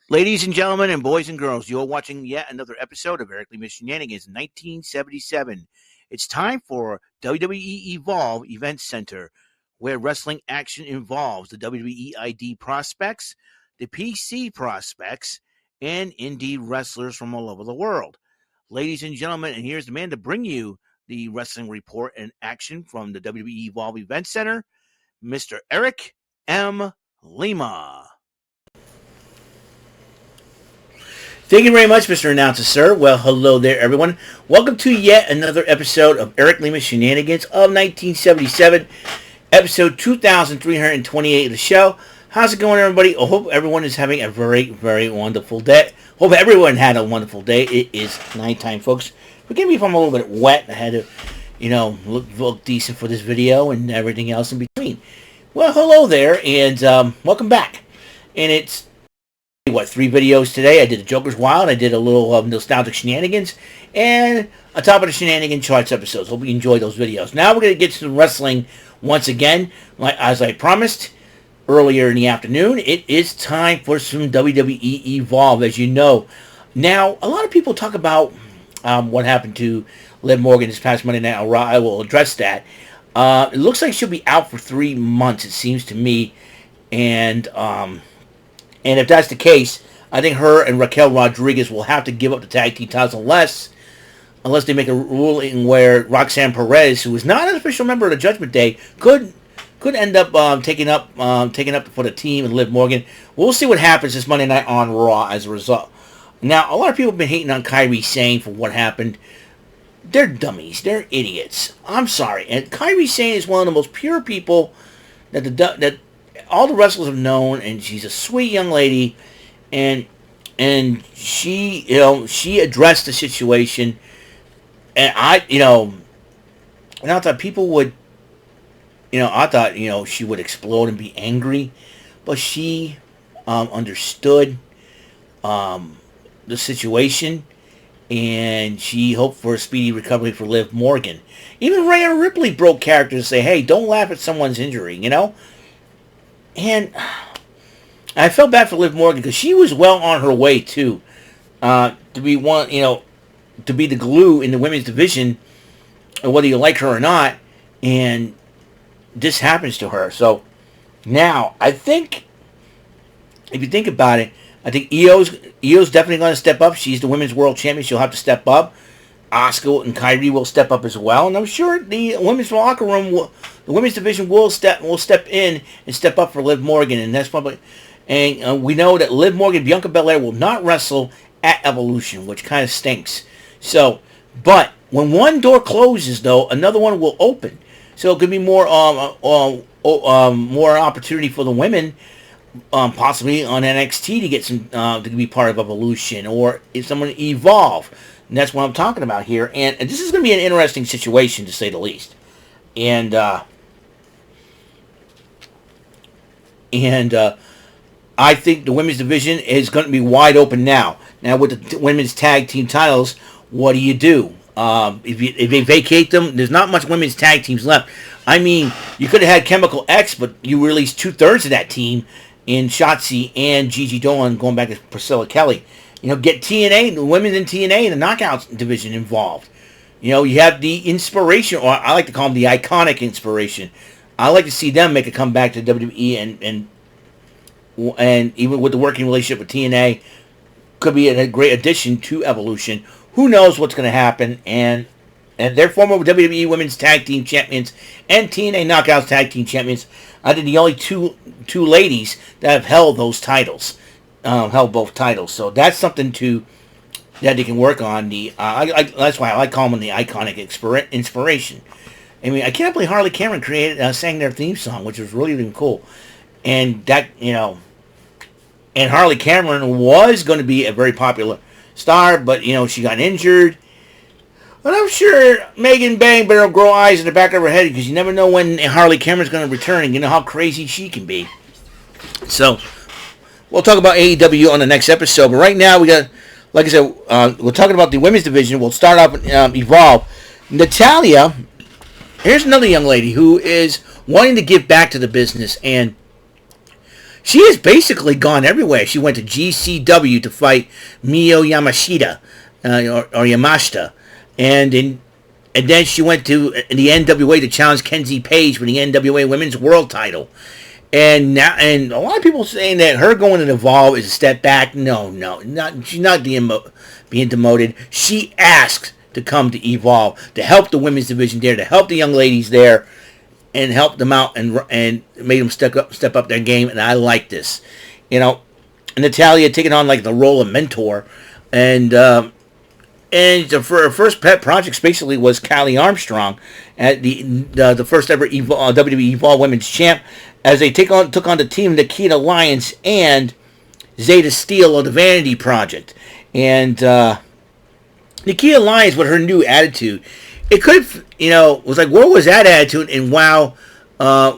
Ladies and gentlemen, and boys and girls, you're watching yet another episode of Lima Shenanigans 1977. It's time for WWE Evolve Event Center, where wrestling action involves the WWE ID prospects, the PC prospects, and indie wrestlers from all over the world. Ladies and gentlemen, and here's the man to bring you the wrestling report and action from the WWE Evolve Event Center, Mr. Eric M. Lima. Thank you very much, Mr. Announcer, sir. Well, hello there, everyone. Welcome to yet another episode of Eric Lima Shenanigans of 1977, episode 2328 of the show. How's it going, everybody? I hope everyone is having a very, very wonderful day. Hope everyone had a wonderful day. It is nighttime, folks. Forgive me if I'm a little bit wet. I had to, look decent for this video and everything else in between. Well, hello there, and welcome back. And it's 3 videos today. I did the Joker's Wild, I did a little Nostalgic Shenanigans, and on top of the Shenanigan Charts episodes. Hope you enjoyed those videos. Now we're going to get to wrestling once again. As I promised earlier in the afternoon, it is time for some WWE Evolve, as you know. Now, a lot of people talk about what happened to Liv Morgan this past Monday Night on Raw. I will address that. It looks like she'll be out for 3 months, it seems to me, and if that's the case, I think her and Raquel Rodriguez will have to give up the tag team titles unless they make a ruling where Roxanne Perez, who is not an official member of the Judgment Day, could end up taking up for the team and Liv Morgan. We'll see what happens this Monday night on Raw as a result. Now, a lot of people have been hating on Kairi Sane for what happened. They're dummies. They're idiots. I'm sorry. And Kairi Sane is one of the most pure people that all the wrestlers have known, and she's a sweet young lady, and she addressed the situation, and I thought people would, she would explode and be angry, but she understood the situation, and she hoped for a speedy recovery for Liv Morgan. Even Rhea Ripley broke character to say, hey, don't laugh at someone's injury, And I felt bad for Liv Morgan because she was well on her way to be to be the glue in the women's division, whether you like her or not. And this happens to her. So now I think, if you think about it, I think Io's definitely going to step up. She's the women's world champion. She'll have to step up. Asuka and Kairi will step up as well, and I'm sure the women's locker room, the women's division will step in and step up for Liv Morgan, and that's probably. And we know that Liv Morgan, Bianca Belair will not wrestle at Evolution, which kind of stinks. So, but when one door closes, though, another one will open. So it could be more opportunity for the women, possibly on NXT to get some to be part of Evolution, or if someone Evolve. And that's what I'm talking about here. And this is going to be an interesting situation, to say the least. And I think the women's division is going to be wide open now. Now, with the women's tag team titles, what do you do? If they vacate them, there's not much women's tag teams left. I mean, you could have had Chemical X, but you released 2/3 of that team in Shotzi and Gigi Dolan, going back to Priscilla Kelly. Get TNA, the women in TNA, the Knockouts division involved. You have the Inspiration, or I like to call them the Iconic Inspiration. I like to see them make a comeback to WWE, and even with the working relationship with TNA, could be a great addition to Evolution. Who knows what's going to happen? And they're former WWE Women's Tag Team Champions and TNA Knockouts Tag Team Champions. I think the only two ladies that have held those titles. Held both titles, so that's something that they can work on. That's why I like calling them the Iconic Inspiration. I mean, I can't believe Harley Cameron sang their theme song, which was really, really cool. And that, and Harley Cameron was going to be a very popular star, but she got injured. But I'm sure Megan Bang better grow eyes in the back of her head, because you never know when Harley Cameron's going to return, and you know how crazy she can be. So we'll talk about AEW on the next episode, but right now we got, like I said, we're talking about the women's division. We'll start off with Evolve. Natalya, here's another young lady who is wanting to give back to the business, and She has basically gone everywhere. She went to GCW to fight Mio Yamashita, or Yamashita, and then she went to the NWA to challenge Kenzie Page for the NWA Women's World Title. And now, and a lot of people saying that her going to Evolve is a step back. No, she's not being demoted. She asked to come to Evolve to help the women's division there, to help the young ladies there, and help them out and made them step up their game. And I like this, Natalya taking on like the role of mentor, and for her first pet projects basically was Callie Armstrong at the first ever WWE Evolve Women's Champ, as they took on the team Nikita Lyons and Zeta Steele of the Vanity Project. And Nikita Lyons, with her new attitude, it could have, was like, where was that attitude in WoW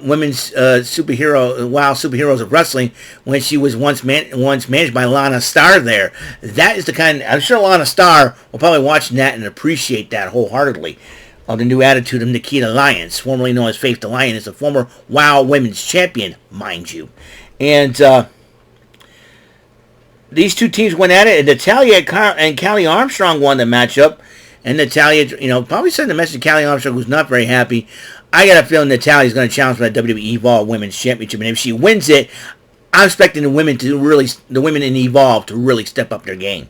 women's superheroes of wrestling when she was once managed by Lana Starr there? That is the kind, I'm sure Lana Starr will probably watch that and appreciate that wholeheartedly. The new attitude of Nikita Lyons, formerly known as Faith the Lion, is a former WoW Women's Champion, mind you. And these two teams went at it, and Natalya and Callie Armstrong won the matchup. And Natalya, probably sent a message to Callie Armstrong, who's not very happy. I got a feeling Natalya's going to challenge for that WWE Evolve Women's Championship, and if she wins it, I'm expecting the women in Evolve to really step up their game.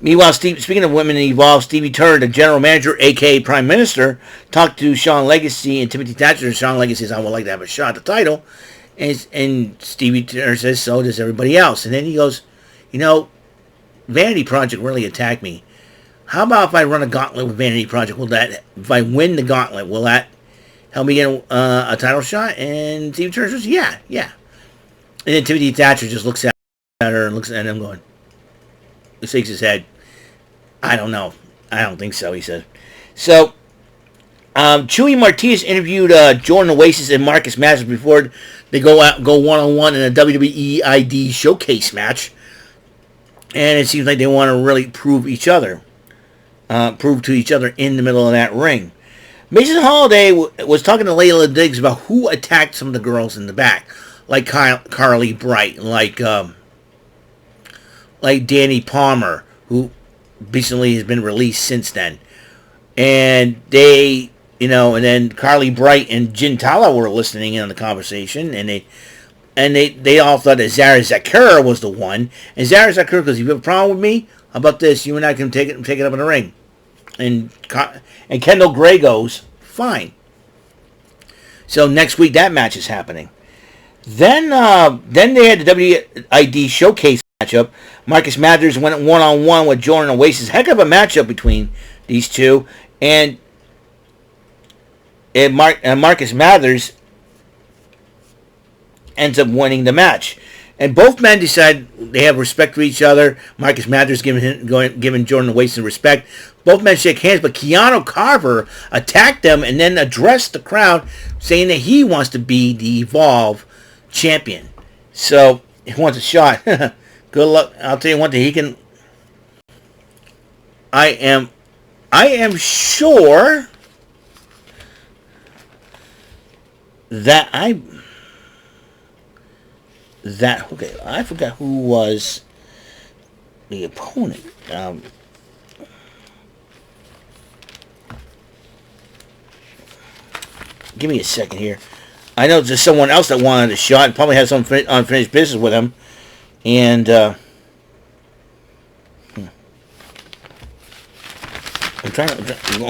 Meanwhile, speaking of women in Evolve, Stevie Turner, the general manager, a.k.a. Prime Minister, talked to Shawn Legacy and Timothy Thatcher. And Shawn Legacy says, I would like to have a shot at the title. And Stevie Turner says, so does everybody else. And then he goes, Vanity Project really attacked me. How about if I run a gauntlet with Vanity Project? If I win the gauntlet, will that help me get a title shot? And Stevie Turner says, yeah. And then Timothy Thatcher just looks at her and looks at him going, he shakes his head. I don't know. I don't think so, he said. So, Chewy Martinez interviewed Jordan Oasis and Marcus Masters before they go one-on-one in a WWE ID Showcase match. And it seems like they want to really prove to each other in the middle of that ring. Mason Holiday was talking to Layla Diggs about who attacked some of the girls in the back, like Carly Bright, like Danny Palmer, who recently has been released since then. And they, and then Carly Bright and Jin Tala were listening in on the conversation, and they all thought that Zara Zakura was the one. And Zara Zakura goes, if you have a problem with me, how about this? You and I can take it up in the ring. And Kendall Gray goes, fine. So next week that match is happening. Then they had the WID Showcase matchup. Marcus Mathers went one-on-one with Jordan Oasis. Heck of a matchup between these two. And Marcus Mathers ends up winning the match. And both men decide they have respect for each other. Marcus Mathers giving Jordan Oasis respect. Both men shake hands, but Keanu Carver attacked them and then addressed the crowd, saying that he wants to be the Evolve champion. So he wants a shot. Good luck. I'll tell you one thing. He can. I am sure that okay, I forgot who was the opponent. Give me a second here. I know there's someone else that wanted a shot and probably has some unfinished business with him. And I'm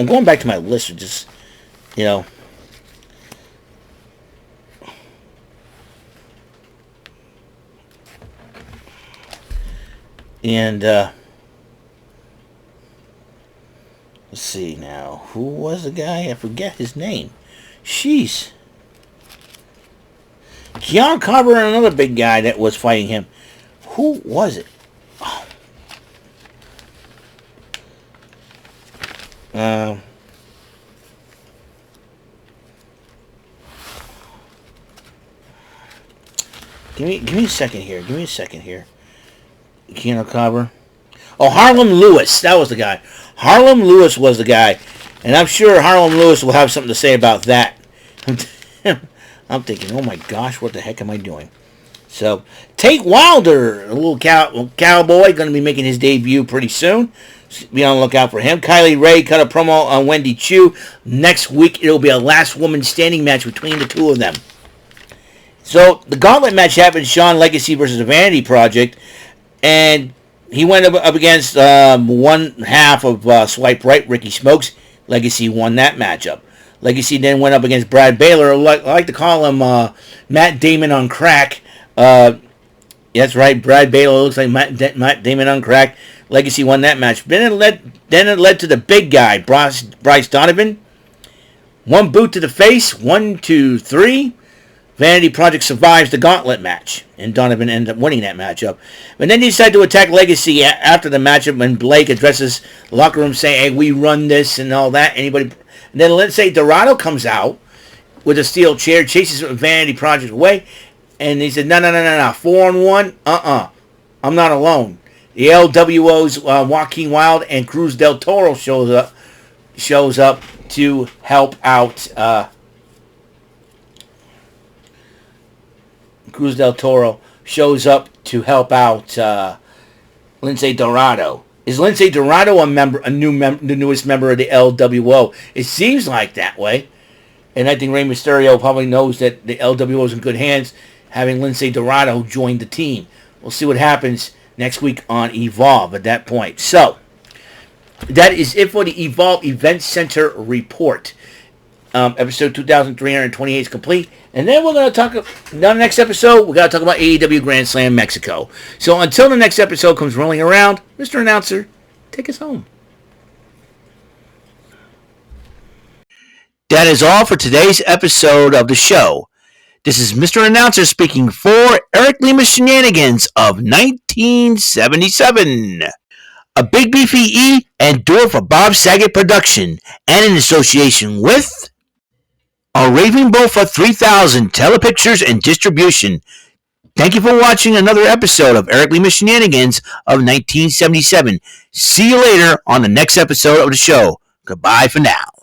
going back to my list, just and let's see now. Who was the guy? I forget his name. Jeez. Keanu Carver and another big guy that was fighting him. Who was it? Oh. Give me a second here. Keanu Carver. Oh, Harlem Lewis. That was the guy. Harlem Lewis was the guy. And I'm sure Harlem Lewis will have something to say about that. I'm thinking, oh my gosh, what the heck am I doing? So, Tate Wilder, a little cowboy, going to be making his debut pretty soon. Be on the lookout for him. Kylie Ray cut a promo on Wendy Chu. Next week, it'll be a last woman standing match between the two of them. So, the gauntlet match happened, Shawn Legacy versus the Vanity Project. And he went up against one half of Swipe Right, Ricky Smokes. Legacy won that matchup. Legacy then went up against Brad Baylor. I like to call him Matt Damon on crack. That's right, Brad Baylor looks like Matt Damon on crack. Legacy won that match. Then it led to the big guy, Bryce Donovan. One boot to the face. 1, 2, 3. Vanity Project survives the gauntlet match, and Donovan ended up winning that matchup. But then he decided to attack Legacy after the matchup when Blake addresses the locker room saying, hey, we run this and all that. And then Lince Dorado comes out with a steel chair, chases Vanity Project away, and he said, no, 4-on-1, I'm not alone. The LWO's Joaquin Wilde and Cruz del Toro shows up to help out. Cruz del Toro shows up to help out Lince Dorado. Is Lince Dorado the newest member of the LWO? It seems like that way. And I think Rey Mysterio probably knows that the LWO is in good hands, having Lince Dorado join the team. We'll see what happens next week on Evolve at that point. So, that is it for the Evolve Event Center report. Episode 2328 is complete. And then we're going to talk, in the next episode, we're going to talk about AEW Grand Slam Mexico. So until the next episode comes rolling around, Mr. Announcer, take us home. That is all for today's episode of the show. This is Mr. Announcer speaking for Eric Lima Shenanigans of 1977. A Big Beefy E and door for Bob Saget production, and in association with a Raving Bull for 3000 Telepictures and Distribution. Thank you for watching another episode of Eric Lima Shenanigans of 1977. See you later on the next episode of the show. Goodbye for now.